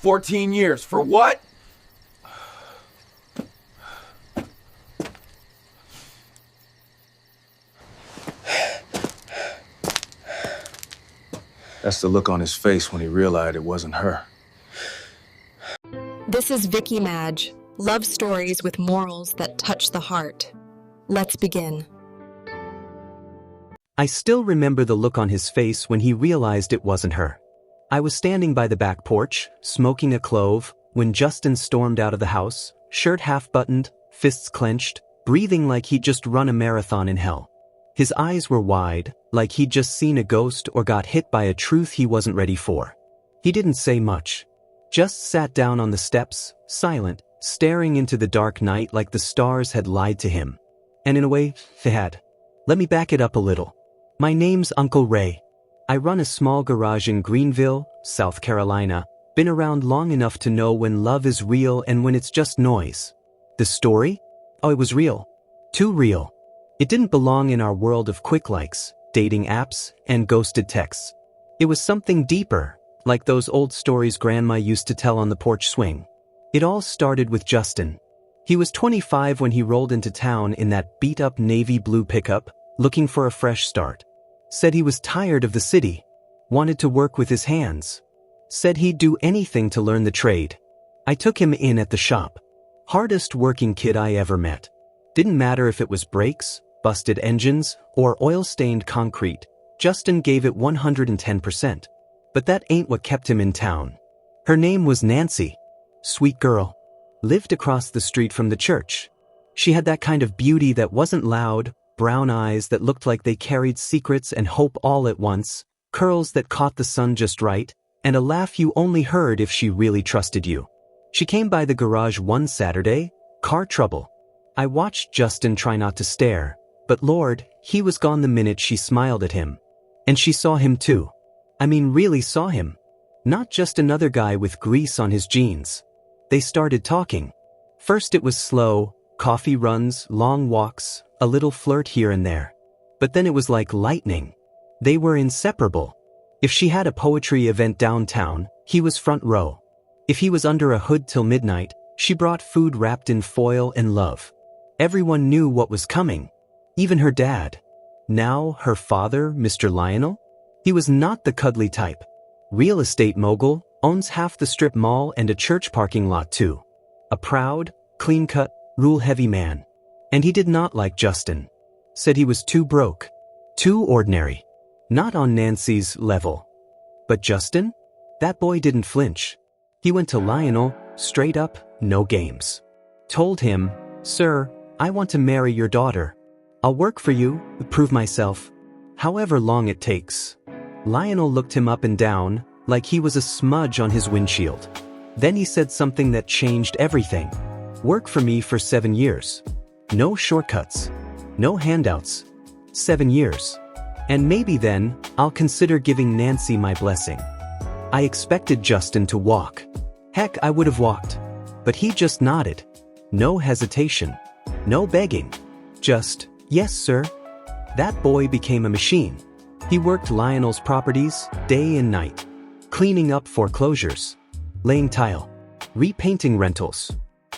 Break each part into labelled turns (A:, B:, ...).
A: 14 years. For what?
B: That's the look on his face when he realized it wasn't her.
C: This is Vicky Madge, love stories with morals that touch the heart. Let's begin.
D: I still remember the look on his face when he realized it wasn't her. I was standing by the back porch, smoking a clove, when Justin stormed out of the house, shirt half-buttoned, fists clenched, breathing like he'd just run a marathon in hell. His eyes were wide, like he'd just seen a ghost or got hit by a truth he wasn't ready for. He didn't say much. Just sat down on the steps, silent, staring into the dark night like the stars had lied to him. And in a way, they had. Let me back it up a little. My name's Uncle Ray. I run a small garage in Greenville, South Carolina. Been around long enough to know when love is real and when it's just noise. The story? Oh, it was real. Too real. It didn't belong in our world of quick likes, dating apps, and ghosted texts. It was something deeper, like those old stories Grandma used to tell on the porch swing. It all started with Justin. He was 25 when he rolled into town in that beat-up navy blue pickup, looking for a fresh start. Said he was tired of the city, wanted to work with his hands. Said he'd do anything to learn the trade. I took him in at the shop. Hardest working kid I ever met. Didn't matter if it was brakes, busted engines, or oil-stained concrete. Justin gave it 110%. But that ain't what kept him in town. Her name was Nancy. Sweet girl. Lived across the street from the church. She had that kind of beauty that wasn't loud, brown eyes that looked like they carried secrets and hope all at once, curls that caught the sun just right, and a laugh you only heard if she really trusted you. She came by the garage one Saturday, car trouble. I watched Justin try not to stare, but Lord, he was gone the minute she smiled at him. And she saw him too. I mean, really saw him. Not just another guy with grease on his jeans. They started talking. First it was slow, coffee runs, long walks, a little flirt here and there. But then it was like lightning. They were inseparable. If she had a poetry event downtown, he was front row. If he was under a hood till midnight, she brought food wrapped in foil and love. Everyone knew what was coming. Even her dad. Now her father, Mr. Lionel? He was not the cuddly type. Real estate mogul, owns half the strip mall and a church parking lot too. A proud, clean-cut, rule-heavy man. And he did not like Justin. Said he was too broke. Too ordinary. Not on Nancy's level. But Justin? That boy didn't flinch. He went to Lionel, straight up, no games. Told him, "Sir, I want to marry your daughter. I'll work for you, prove myself. However long it takes." Lionel looked him up and down, like he was a smudge on his windshield. Then he said something that changed everything. "Work for me for 7 years. No shortcuts. No handouts. 7 years. And maybe then, I'll consider giving Nancy my blessing." I expected Justin to walk. Heck, I would have walked. But he just nodded. No hesitation. No begging. Just, "Yes, sir." That boy became a machine. He worked Lionel's properties, day and night. Cleaning up foreclosures. Laying tile. Repainting rentals.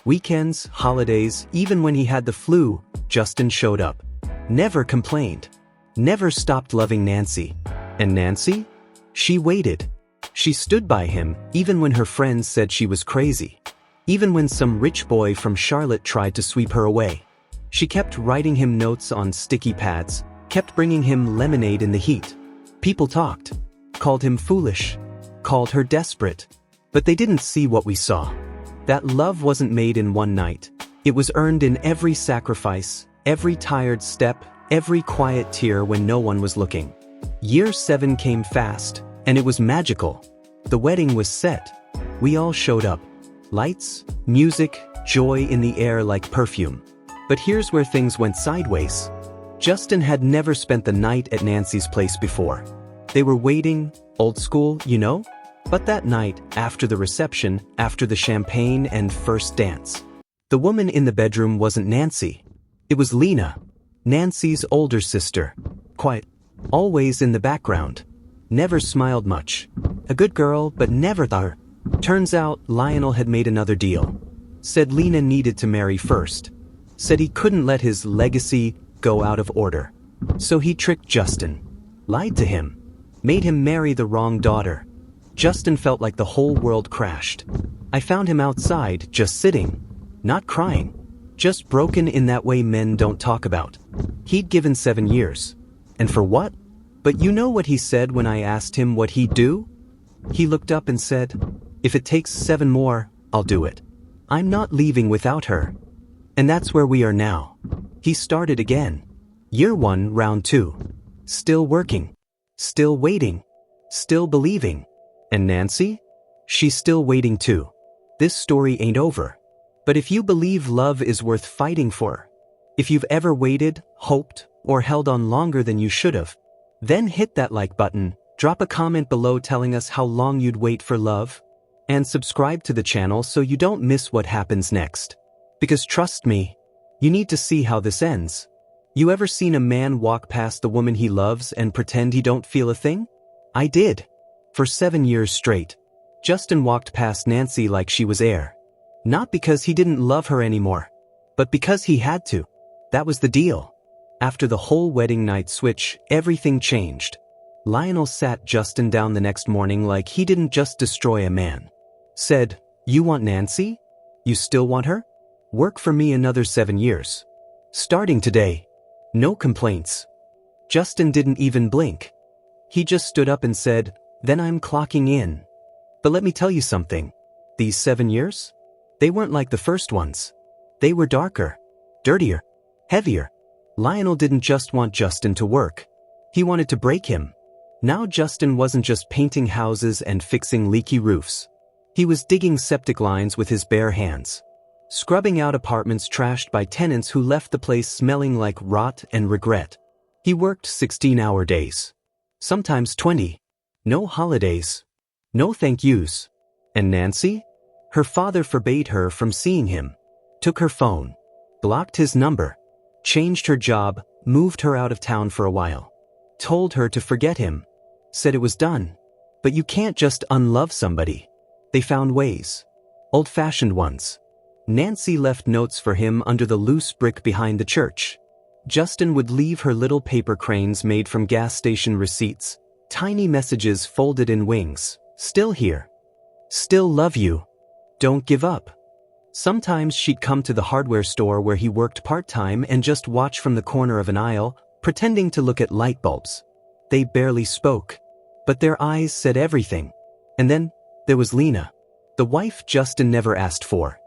D: Weekends, holidays, even when he had the flu, Justin showed up. Never complained. Never stopped loving Nancy. And Nancy? She waited. She stood by him, even when her friends said she was crazy. Even when some rich boy from Charlotte tried to sweep her away. She kept writing him notes on sticky pads, kept bringing him lemonade in the heat. People talked. Called him foolish. Called her desperate. But they didn't see what we saw. That love wasn't made in one night. It was earned in every sacrifice, every tired step, every quiet tear when no one was looking. Year 7 came fast, and it was magical. The wedding was set. We all showed up. Lights, music, joy in the air like perfume. But here's where things went sideways. Justin had never spent the night at Nancy's place before. They were waiting, old school, you know? But that night, after the reception, after the champagne and first dance, the woman in the bedroom wasn't Nancy. It was Lena, Nancy's older sister. Quiet, always in the background. Never smiled much. A good girl, but never there. Turns out Lionel had made another deal. Said Lena needed to marry first. Said he couldn't let his legacy go out of order. So he tricked Justin. Lied to him. Made him marry the wrong daughter. Justin felt like the whole world crashed. I found him outside, just sitting. Not crying. Just broken in that way men don't talk about. He'd given 7 years. And for what? But you know what he said when I asked him what he'd do? He looked up and said, "If it takes 7 more, I'll do it. I'm not leaving without her." And that's where we are now. He started again. Year 1, round 2. Still working. Still waiting. Still believing. And Nancy? She's still waiting too. This story ain't over. But if you believe love is worth fighting for, if you've ever waited, hoped, or held on longer than you should have, then hit that like button, drop a comment below telling us how long you'd wait for love, and subscribe to the channel so you don't miss what happens next. Because trust me, you need to see how this ends. You ever seen a man walk past the woman he loves and pretend he don't feel a thing? I did. For 7 years straight. Justin walked past Nancy like she was air. Not because he didn't love her anymore, but because he had to. That was the deal. After the whole wedding night switch, everything changed. Lionel sat Justin down the next morning like he didn't just destroy a man. Said, "You want Nancy? You still want her? Work for me another 7 years. Starting today. No complaints." Justin didn't even blink. He just stood up and said, "Then I'm clocking in." But let me tell you something. These 7 years? They weren't like the first ones. They were darker, dirtier, heavier. Lionel didn't just want Justin to work. He wanted to break him. Now Justin wasn't just painting houses and fixing leaky roofs. He was digging septic lines with his bare hands. Scrubbing out apartments trashed by tenants who left the place smelling like rot and regret. He worked 16-hour days. Sometimes 20. No holidays. No thank yous. And Nancy? Her father forbade her from seeing him. Took her phone. Blocked his number. Changed her job, moved her out of town for a while. Told her to forget him. Said it was done. But you can't just unlove somebody. They found ways. Old-fashioned ones. Nancy left notes for him under the loose brick behind the church. Justin would leave her little paper cranes made from gas station receipts. Tiny messages folded in wings. Still here. Still love you. Don't give up. Sometimes she'd come to the hardware store where he worked part-time and just watch from the corner of an aisle, pretending to look at light bulbs. They barely spoke, but their eyes said everything. And then, there was Lena, the wife Justin never asked for.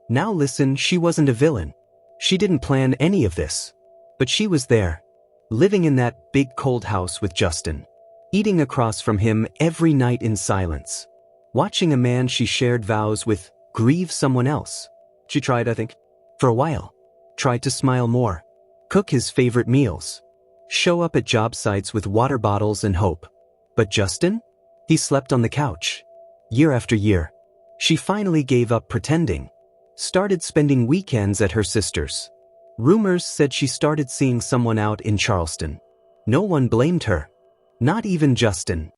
D: Now listen, she wasn't a villain. She didn't plan any of this. But she was there, living in that big cold house with Justin, eating across from him every night in silence, watching a man she shared vows with grieve someone else. She tried, I think, for a while. Tried to smile more, cook his favorite meals, show up at job sites with water bottles and hope. But Justin? He slept on the couch. Year after year. She finally gave up pretending. Started spending weekends at her sister's. Rumors said she started seeing someone out in Charleston. No one blamed her. Not even Justin.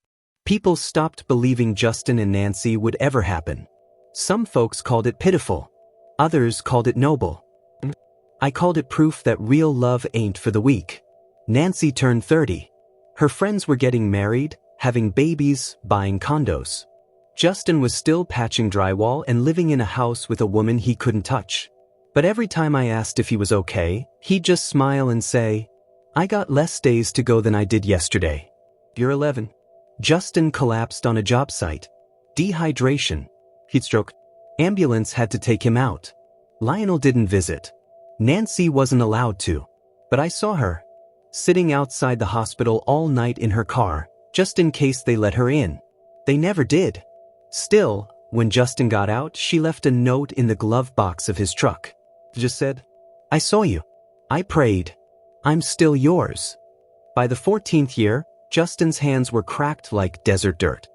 D: People stopped believing Justin and Nancy would ever happen. Some folks called it pitiful. Others called it noble. I called it proof that real love ain't for the weak. Nancy turned 30. Her friends were getting married, having babies, buying condos. Justin was still patching drywall and living in a house with a woman he couldn't touch. But every time I asked if he was okay, he'd just smile and say, "I got less days to go than I did yesterday." You're 11. Justin collapsed on a job site. Dehydration. Heat stroke. Ambulance had to take him out. Lionel didn't visit. Nancy wasn't allowed to. But I saw her, sitting outside the hospital all night in her car, just in case they let her in. They never did. Still, when Justin got out, she left a note in the glove box of his truck. Just said, "I saw you. I prayed. I'm still yours." By the 14th year, Justin's hands were cracked like desert dirt.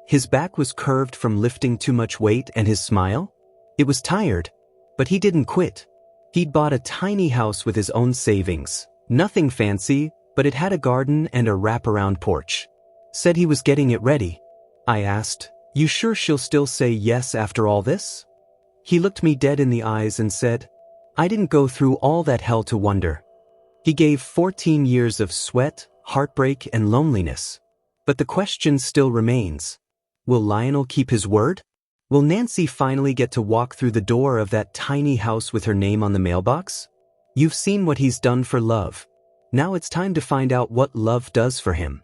D: His back was curved from lifting too much weight, and his smile? It was tired. But he didn't quit. He'd bought a tiny house with his own savings. Nothing fancy, but it had a garden and a wraparound porch. Said he was getting it ready. I asked, You sure she'll still say yes after all this? He looked me dead in the eyes and said, I didn't go through all that hell to wonder. He gave 14 years of sweat, heartbreak, and loneliness. But the question still remains. Will Lionel keep his word? Will Nancy finally get to walk through the door of that tiny house with her name on the mailbox? You've seen what he's done for love. Now it's time to find out what love does for him.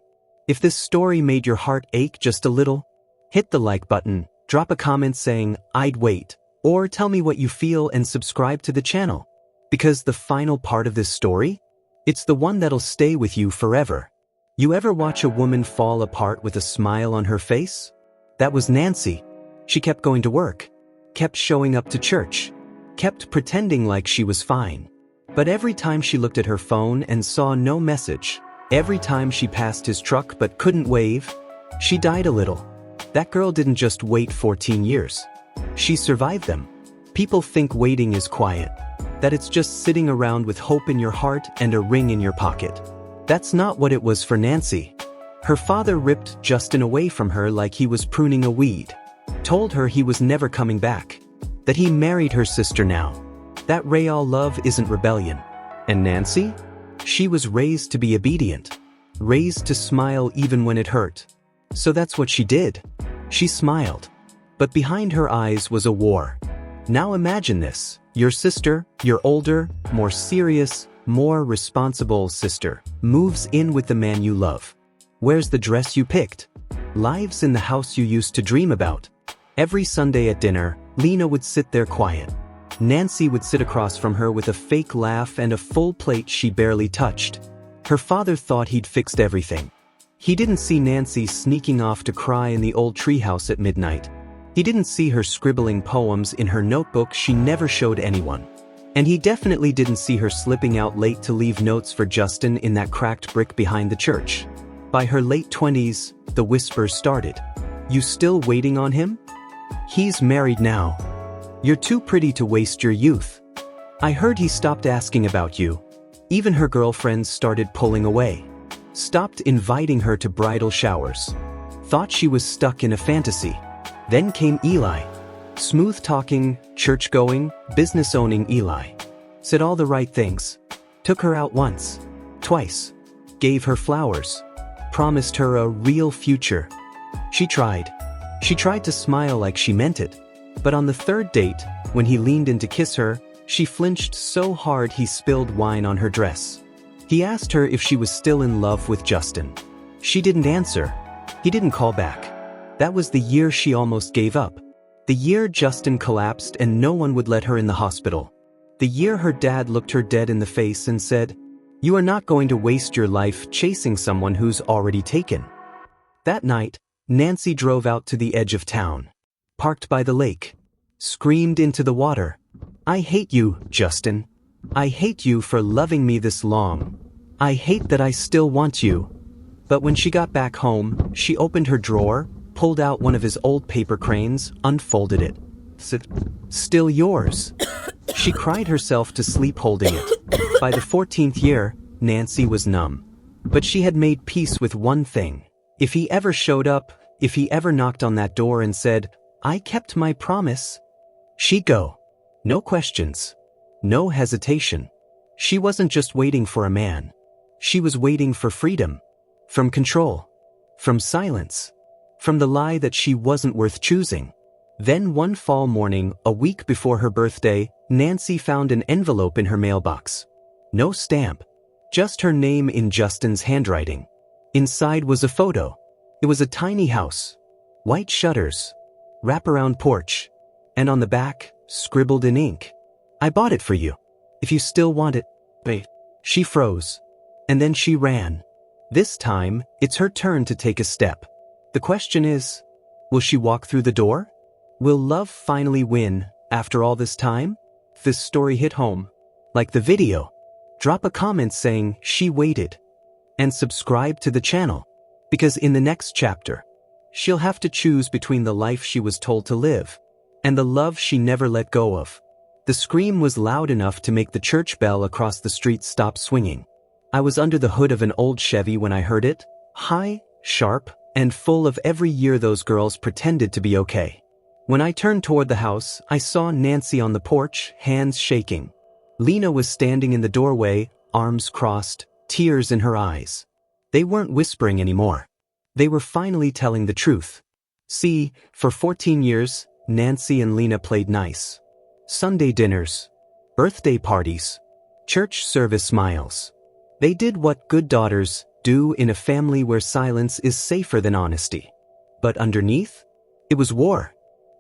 D: If this story made your heart ache just a little, hit the like button, drop a comment saying, I'd wait, or tell me what you feel and subscribe to the channel. Because the final part of this story? It's the one that'll stay with you forever. You ever watch a woman fall apart with a smile on her face? That was Nancy. She kept going to work, kept showing up to church, kept pretending like she was fine. But every time she looked at her phone and saw no message, every time she passed his truck but couldn't wave, she died a little. That girl didn't just wait 14 years. She survived them. People think waiting is quiet, that it's just sitting around with hope in your heart and a ring in your pocket. That's not what it was for Nancy. Her father ripped Justin away from her like he was pruning a weed, told her he was never coming back, that he married her sister now. That real love isn't rebellion. And Nancy? She was raised to be obedient, raised to smile even when it hurt. So that's what she did. She smiled. But behind her eyes was a war. Now imagine this. Your sister, your older, more serious, more responsible sister, moves in with the man you love. Wears the dress you picked. Lives in the house you used to dream about. Every Sunday at dinner, Lena would sit there quiet. Nancy would sit across from her with a fake laugh and a full plate she barely touched. Her father thought he'd fixed everything. He didn't see Nancy sneaking off to cry in the old treehouse at midnight. He didn't see her scribbling poems in her notebook she never showed anyone. And he definitely didn't see her slipping out late to leave notes for Justin in that cracked brick behind the church. By her late 20s, the whispers started. You still waiting on him? He's married now. You're too pretty to waste your youth. I heard he stopped asking about you. Even her girlfriends started pulling away. Stopped inviting her to bridal showers. Thought she was stuck in a fantasy. Then came Eli. Smooth-talking, church-going, business-owning Eli. Said all the right things. Took her out once. Twice. Gave her flowers. Promised her a real future. She tried. She tried to smile like she meant it. But on the third date, when he leaned in to kiss her, she flinched so hard he spilled wine on her dress. He asked her if she was still in love with Justin. She didn't answer. He didn't call back. That was the year she almost gave up. The year Justin collapsed and no one would let her in the hospital. The year her dad looked her dead in the face and said, "You are not going to waste your life chasing someone who's already taken." That night, Nancy drove out to the edge of town. Parked by the lake. Screamed into the water. I hate you, Justin. I hate you for loving me this long. I hate that I still want you. But when she got back home, she opened her drawer, pulled out one of his old paper cranes, unfolded it. Said, "Still yours." She cried herself to sleep holding it. By the 14th year, Nancy was numb. But she had made peace with one thing. If he ever showed up, if he ever knocked on that door and said, "I kept my promise," she'd go. No questions. No hesitation. She wasn't just waiting for a man. She was waiting for freedom. From control. From silence. From the lie that she wasn't worth choosing. Then one fall morning, a week before her birthday, Nancy found an envelope in her mailbox. No stamp. Just her name in Justin's handwriting. Inside was a photo. It was a tiny house. White shutters. Wraparound porch. And on the back, scribbled in ink, "I bought it for you. If you still want it." Wait. She froze. And then she ran. This time, it's her turn to take a step. The question is, will she walk through the door? Will love finally win, after all this time? If this story hit home, like the video, drop a comment saying she waited. And subscribe to the channel. Because in the next chapter, she'll have to choose between the life she was told to live and the love she never let go of. The scream was loud enough to make the church bell across the street stop swinging. I was under the hood of an old Chevy when I heard it, high, sharp, and full of every year those girls pretended to be okay. When I turned toward the house, I saw Nancy on the porch, hands shaking. Lena was standing in the doorway, arms crossed, tears in her eyes. They weren't whispering anymore. They were finally telling the truth. See, for 14 years, Nancy and Lena played nice. Sunday dinners, birthday parties, church service smiles. They did what good daughters do in a family where silence is safer than honesty. But underneath, it was war.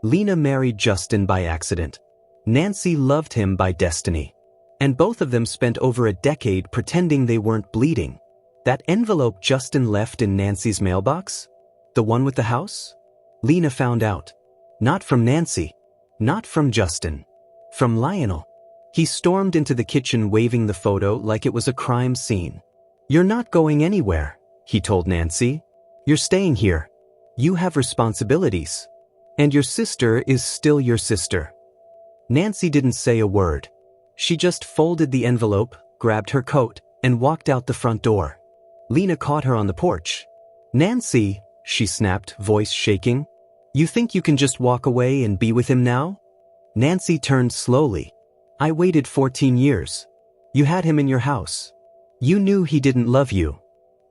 D: Lena married Justin by accident. Nancy loved him by destiny. And both of them spent over a decade pretending they weren't bleeding. That envelope Justin left in Nancy's mailbox? The one with the house? Lena found out. Not from Nancy. Not from Justin. From Lionel. He stormed into the kitchen waving the photo like it was a crime scene. "You're not going anywhere," he told Nancy. "You're staying here. You have responsibilities. And your sister is still your sister." Nancy didn't say a word. She just folded the envelope, grabbed her coat, and walked out the front door. Lena caught her on the porch. "Nancy," she snapped, voice shaking. "You think you can just walk away and be with him now?" Nancy turned slowly. "I waited 14 years. You had him in your house. You knew he didn't love you."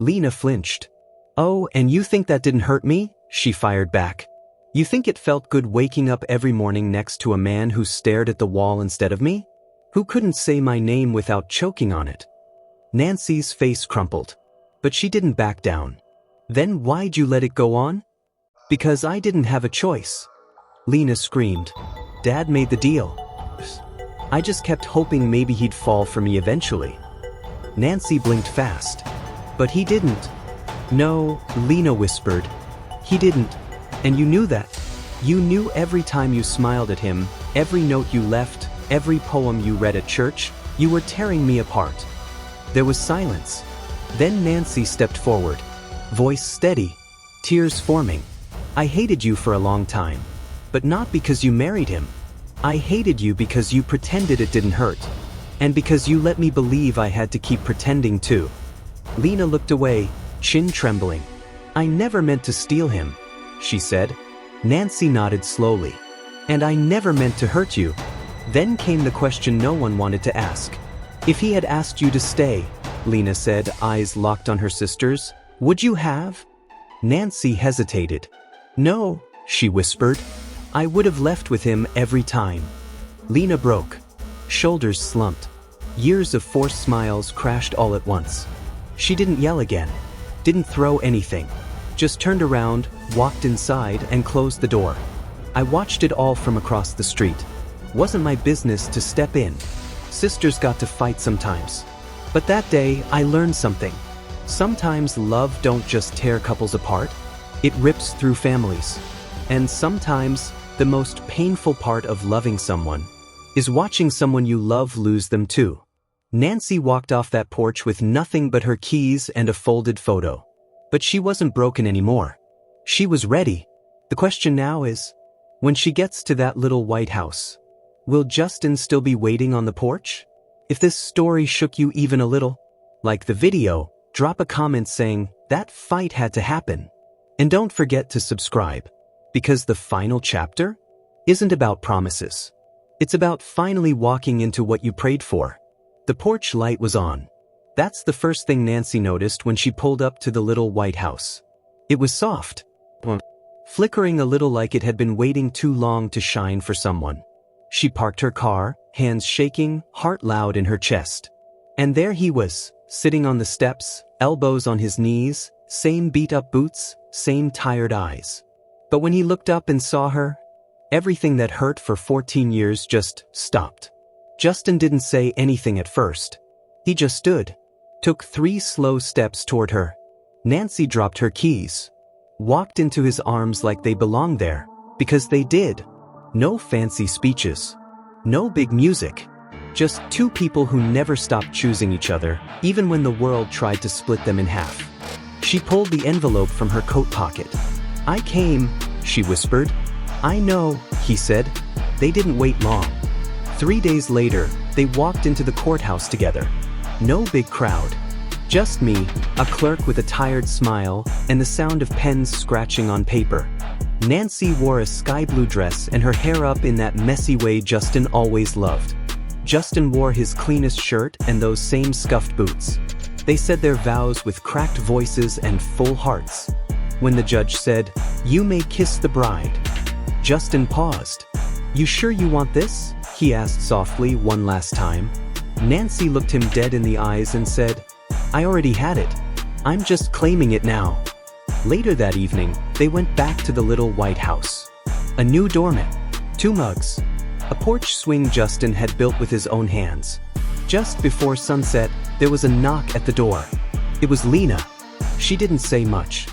D: Lena flinched. "Oh, and you think that didn't hurt me?" she fired back. "You think it felt good waking up every morning next to a man who stared at the wall instead of me? Who couldn't say my name without choking on it?" Nancy's face crumpled. But she didn't back down. "Then why'd you let it go on?" "Because I didn't have a choice." Lena screamed. "Dad made the deal. I just kept hoping maybe he'd fall for me eventually." Nancy blinked fast. "But he didn't." "No," Lena whispered. "He didn't. And you knew that. You knew every time you smiled at him, every note you left, every poem you read at church, you were tearing me apart." There was silence. Then Nancy stepped forward. Voice steady. Tears forming. "I hated you for a long time. But not because you married him. I hated you because you pretended it didn't hurt. And because you let me believe I had to keep pretending too." Lena looked away, chin trembling. "I never meant to steal him," she said. Nancy nodded slowly. "And I never meant to hurt you." Then came the question no one wanted to ask. "If he had asked you to stay," Lena said, eyes locked on her sister's, "would you have?" Nancy hesitated. "No," she whispered. "I would have left with him every time." Lena broke. Shoulders slumped. Years of forced smiles crashed all at once. She didn't yell again. Didn't throw anything. Just turned around, walked inside, and closed the door. I watched it all from across the street. Wasn't my business to step in. Sisters got to fight sometimes. But that day, I learned something. Sometimes love don't just tear couples apart. It rips through families. And sometimes, the most painful part of loving someone is watching someone you love lose them too. Nancy walked off that porch with nothing but her keys and a folded photo. But she wasn't broken anymore. She was ready. The question now is, when she gets to that little white house, will Justin still be waiting on the porch? If this story shook you even a little, like the video, drop a comment saying, "That fight had to happen." And don't forget to subscribe, because the final chapter isn't about promises. It's about finally walking into what you prayed for. The porch light was on. That's the first thing Nancy noticed when she pulled up to the little white house. It was soft, flickering a little like it had been waiting too long to shine for someone. She parked her car, hands shaking, heart loud in her chest. And there he was, sitting on the steps, elbows on his knees, same beat-up boots, same tired eyes. But when he looked up and saw her, everything that hurt for 14 years just stopped. Justin didn't say anything at first. He just stood, took 3 slow steps toward her. Nancy dropped her keys, walked into his arms like they belonged there, because they did. No fancy speeches, no big music, just 2 people who never stopped choosing each other, even when the world tried to split them in half. She pulled the envelope from her coat pocket. "I came," she whispered. "I know," he said. They didn't wait long. 3 days later, they walked into the courthouse together. No big crowd. Just me, a clerk with a tired smile, and the sound of pens scratching on paper. Nancy wore a sky blue dress and her hair up in that messy way Justin always loved. Justin wore his cleanest shirt and those same scuffed boots. They said their vows with cracked voices and full hearts. When the judge said, "You may kiss the bride," Justin paused. "You sure you want this?" he asked softly one last time. Nancy looked him dead in the eyes and said, "I already had it. I'm just claiming it now." Later that evening, they went back to the little white house. A new doormat, 2 mugs, a porch swing Justin had built with his own hands. Just before sunset, there was a knock at the door. It was Lena. She didn't say much,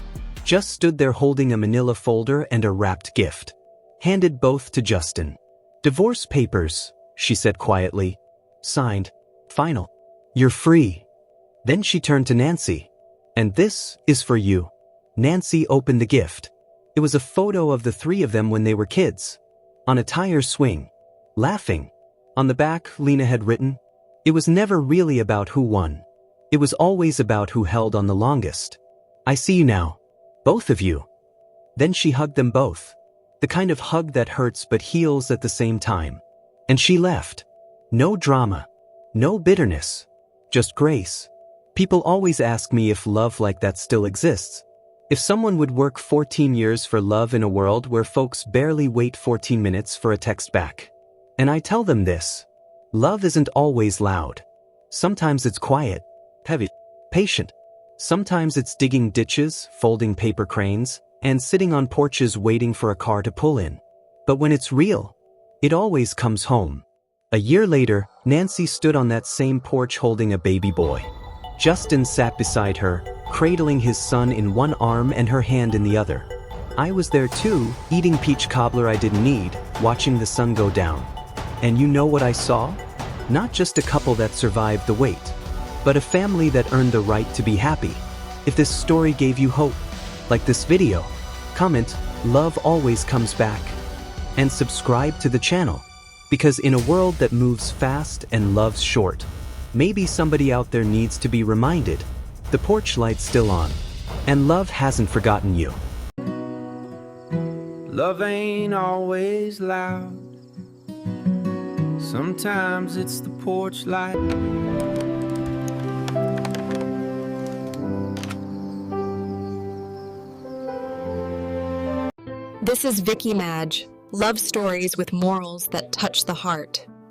D: just stood there holding a manila folder and a wrapped gift. Handed both to Justin. "Divorce papers," she said quietly. "Signed. Final. You're free." Then she turned to Nancy. "And this is for you." Nancy opened the gift. It was a photo of the 3 of them when they were kids. On a tire swing. Laughing. On the back, Lena had written, "It was never really about who won. It was always about who held on the longest. I see you now. Both of you." Then she hugged them both. The kind of hug that hurts but heals at the same time. And she left. No drama. No bitterness. Just grace. People always ask me if love like that still exists. If someone would work 14 years for love in a world where folks barely wait 14 minutes for a text back. And I tell them this. Love isn't always loud. Sometimes it's quiet, heavy, patient. Sometimes it's digging ditches, folding paper cranes, and sitting on porches waiting for a car to pull in. But when it's real, it always comes home. A year later, Nancy stood on that same porch holding a baby boy. Justin sat beside her, cradling his son in one arm and her hand in the other. I was there too, eating peach cobbler I didn't need, watching the sun go down. And you know what I saw? Not just a couple that survived the wait, but a family that earned the right to be happy. If this story gave you hope, like this video, comment, "Love always comes back," and subscribe to the channel. Because in a world that moves fast and loves short, maybe somebody out there needs to be reminded, the porch light's still on, and love hasn't forgotten you.
A: Love ain't always loud. Sometimes it's the porch light.
C: This is Vicky Madge, love stories with morals that touch the heart.